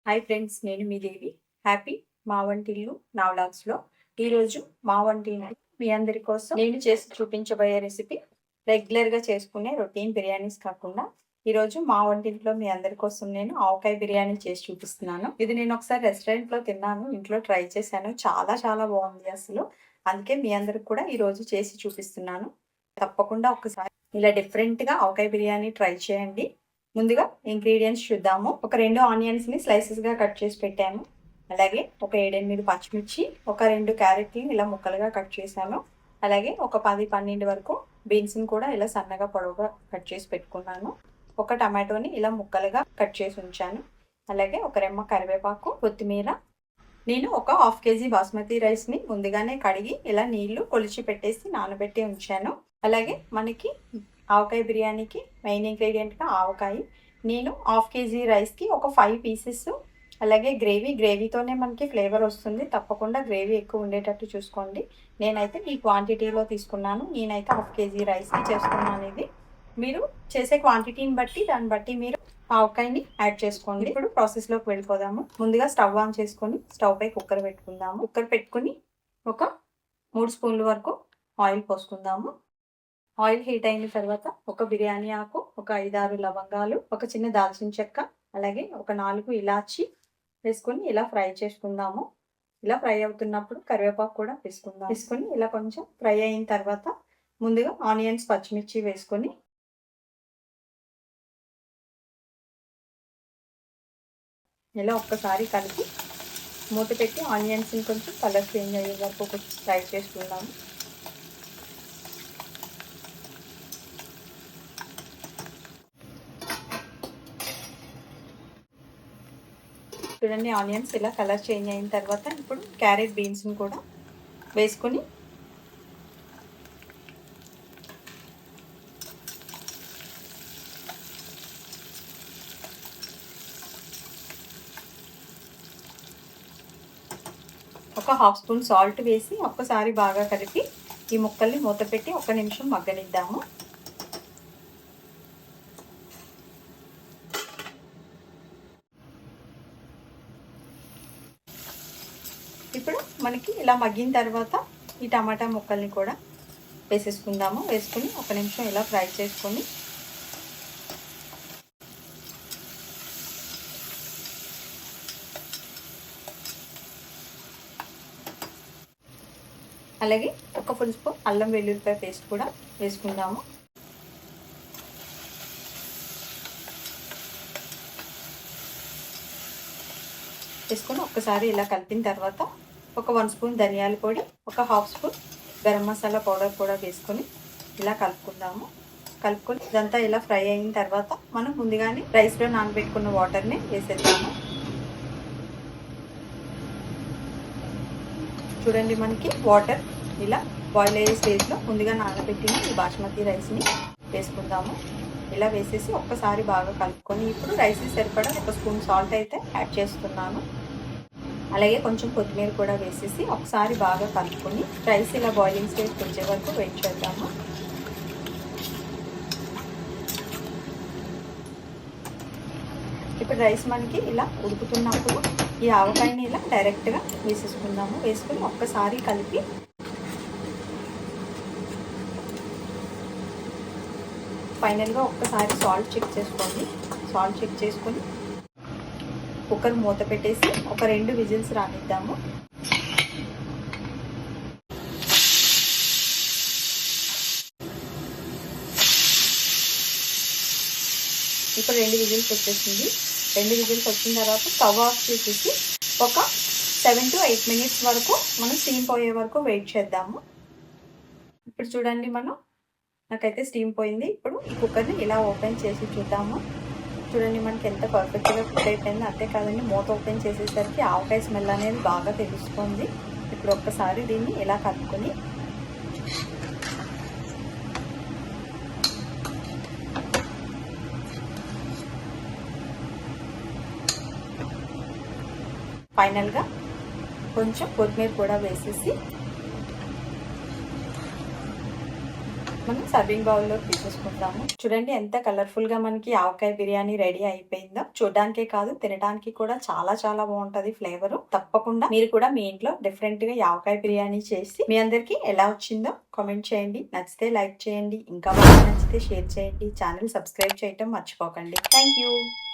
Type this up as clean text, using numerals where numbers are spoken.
Hi friends, నేను మీ దేవి. Happy మా వంటిల్లు నా వ్లాగ్స్లో ఈరోజు మా వంటిల్లు మీ అందరి కోసం నేను చేసి చూపించబోయే రెసిపీ రెగ్యులర్గా చేసుకునే రొటీన్ బిర్యానీస్ కాకుండా ఈరోజు మా వంటింట్లో మీ అందరి కోసం నేను ఆవకాయ బిర్యానీ చేసి చూపిస్తున్నాను. ఇది నేను ఒకసారి రెస్టారెంట్లో తిన్నాను, ఇంట్లో ట్రై చేశాను. చాలా చాలా బాగుంది అసలు. అందుకే మీ అందరికి కూడా ఈరోజు చేసి చూపిస్తున్నాను. తప్పకుండా ఒకసారి ఇలా డిఫరెంట్గా ఆవకాయ బిర్యానీ ట్రై చేయండి. ముందుగా ఇంగ్రీడియంట్స్ చూద్దాము. ఒక 2 ఆనియన్స్ ని స్లైసెస్ గా కట్ చేసి పెట్టాము. అలాగే ఒక 7-8 పచ్చిమిర్చి, ఒక 2 క్యారెట్ని ఇలా ముక్కలుగా కట్ చేశాను. అలాగే ఒక 10-12 వరకు బీన్స్ ని కూడా ఇలా సన్నగా పొడవుగా కట్ చేసి పెట్టుకున్నాను. ఒక టమాటోని ఇలా ముక్కలుగా కట్ చేసి ఉంచాను. అలాగే ఒక రెమ్మ కరివేపాకు, కొత్తిమీర. నేను ఒక 1/2 kg బాస్మతి రైస్ ని ముందుగానే కడిగి ఇలా నీళ్లు కొలిచి పెట్టేసి నానబెట్టి ఉంచాను. అలాగే మనకి ఆవకాయ బిర్యానీకి మెయిన్ ఇంగ్రీడియంట్గా ఆవకాయ. నేను 1/2 kg రైస్కి ఒక 5 పీసెస్. అలాగే గ్రేవీతోనే మనకి ఫ్లేవర్ వస్తుంది. తప్పకుండా గ్రేవీ ఎక్కువ ఉండేటట్టు చూసుకోండి. నేనైతే ఈ క్వాంటిటీలో తీసుకున్నాను. నేనైతే 1/2 kg రైస్కి చేస్తున్నాను. ఇది మీరు చేసే క్వాంటిటీని బట్టి దాన్ని బట్టి మీరు ఆవకాయని యాడ్ చేసుకోండి. ఇప్పుడు ప్రాసెస్లోకి వెళ్ళిపోదాము. ముందుగా స్టవ్ ఆన్ చేసుకొని స్టవ్ పై కుక్కర్ పెట్టుకుందాము. కుక్కర్ పెట్టుకుని ఒక 3 స్పూన్ల వరకు ఆయిల్ పోసుకుందాము. ఆయిల్ హీట్ అయిన తర్వాత ఒక బిర్యానీ ఆకు, ఒక 5-6 లవంగాలు, ఒక చిన్న దాల్చిన చెక్క, అలాగే ఒక 4 ఇలాచి వేసుకొని ఇలా ఫ్రై చేసుకుందాము. ఇలా ఫ్రై అవుతున్నప్పుడు కరివేపాకు కూడా వేసుకొని ఇలా కొంచెం ఫ్రై అయిన తర్వాత ముందుగా ఆనియన్స్, పచ్చిమిర్చి వేసుకొని ఇలా ఒక్కసారి కలిపి మూత పెట్టి ఆనియన్స్ని కొంచెం కలర్ చేంజ్ అయ్యే వరకు కొంచెం ఫ్రై చేసుకుందాము. చూడండి, ఆనియన్స్ ఇలా కలర్ చేంజ్ అయిన తర్వాత ఇప్పుడు క్యారెట్, బీన్స్ని కూడా వేసుకొని ఒక 1/2 స్పూన్ సాల్ట్ వేసి ఒక్కసారి బాగా కలిపి ఈ ముక్కల్ని మూత పెట్టి 1 నిమిషం మగ్గనిద్దాము. ఇప్పుడు మనకి ఇలా మగ్గిన తర్వాత ఈ టమాటా ముక్కల్ని కూడా వేసేసుకుందాము. వేసుకుని 1 నిమిషం ఇలా ఫ్రై చేసుకొని అలాగే ఒక ఫుల్ స్పూన్ అల్లం వెల్లుల్లిపాయ పేస్ట్ కూడా వేసుకుందాము. వేసుకొని ఒక్కసారి ఇలా కలిపిన తర్వాత ఒక 1 స్పూన్ ధనియాల పొడి, ఒక 1/2 స్పూన్ గరం మసాలా పౌడర్ కూడా వేసుకొని ఇలా కలుపుకుందాము. కలుపుకొని ఇదంతా ఇలా ఫ్రై అయిన తర్వాత మనం ముందుగానే రైస్లో నానబెట్టుకున్న వాటర్ని వేసేద్దాము. చూడండి, మనకి వాటర్ ఇలా బాయిల్ అయ్యే స్టేజ్లో ముందుగా నానబెట్టిన ఈ బాస్మతి రైస్ని వేసుకుందాము. ఇలా వేసేసి ఒక్కసారి బాగా కలుపుకొని ఇప్పుడు రైస్కి సరిపడా 1 స్పూన్ సాల్ట్ అయితే యాడ్ చేస్తున్నాను. అలాగే కొంచెం కొత్తిమీర కూడా వేసేసి ఒకసారి బాగా కలుపుకొని రైస్ ఇలా బాయిలింగ్ స్టేజ్కి వచ్చే వరకు వెయిట్ చేద్దాము. ఇప్పుడు రైస్ మనకి ఇలా ఉడుకుతున్నప్పుడు ఈ ఆవకాయని ఇలా డైరెక్ట్గా వేసేసుకుందాము. వేసుకుని ఒక్కసారి కలిపి ఫైనల్గా ఒక్కసారి సాల్ట్ చెక్ చేసుకోండి. సాల్ట్ చెక్ చేసుకొని కుక్కర్ మూత పెట్టేసి ఒక 2 విజిల్స్ రానిద్దాము. ఇప్పుడు 2 విజిల్స్ వచ్చేసింది. 2 విజిల్స్ వచ్చిన తర్వాత స్టవ్ ఆఫ్ చేసేసి ఒక 7 to 8 మినిట్స్ వరకు మనం స్టీమ్ పోయే వరకు వెయిట్ చేద్దాము. ఇప్పుడు చూడండి, నాకైతే స్టీమ్ పోయింది. ఇప్పుడు ఈ కుక్కర్ని ఇలా ఓపెన్ చేసి చూద్దాము. చూడండి, మనకి ఎంత పర్ఫెక్ట్గా కుక్ అయిపోయింది. అంతేకాదండి, మూత ఓపెన్ చేసేసరికి ఆవకాయ స్మెల్ అనేది బాగా తెలుస్తుంది. ఇప్పుడు ఒక్కసారి దీన్ని ఇలా కలుపుకొని ఫైనల్గా కొంచెం కొత్తిమీర కూడా వేసేసి మనం సర్వింగ్ బౌల్లో తీసేసుకుంటాము. చూడండి ఎంత కలర్ఫుల్ గా మనకి ఆవకాయ బిర్యానీ రెడీ అయిపోయిందో. చూడడానికే కాదు తినడానికి కూడా చాలా చాలా బాగుంటది ఫ్లేవర్. తప్పకుండా మీరు కూడా మీ ఇంట్లో డిఫరెంట్ గా ఆవకాయ బిర్యానీ చేసి మీ అందరికి ఎలా వచ్చిందో కామెంట్ చేయండి. నచ్చితే లైక్ చేయండి, ఇంకా బాగా నచ్చితే షేర్ చేయండి. ఛానల్ సబ్స్క్రైబ్ చేయటం మర్చిపోకండి. Thank you.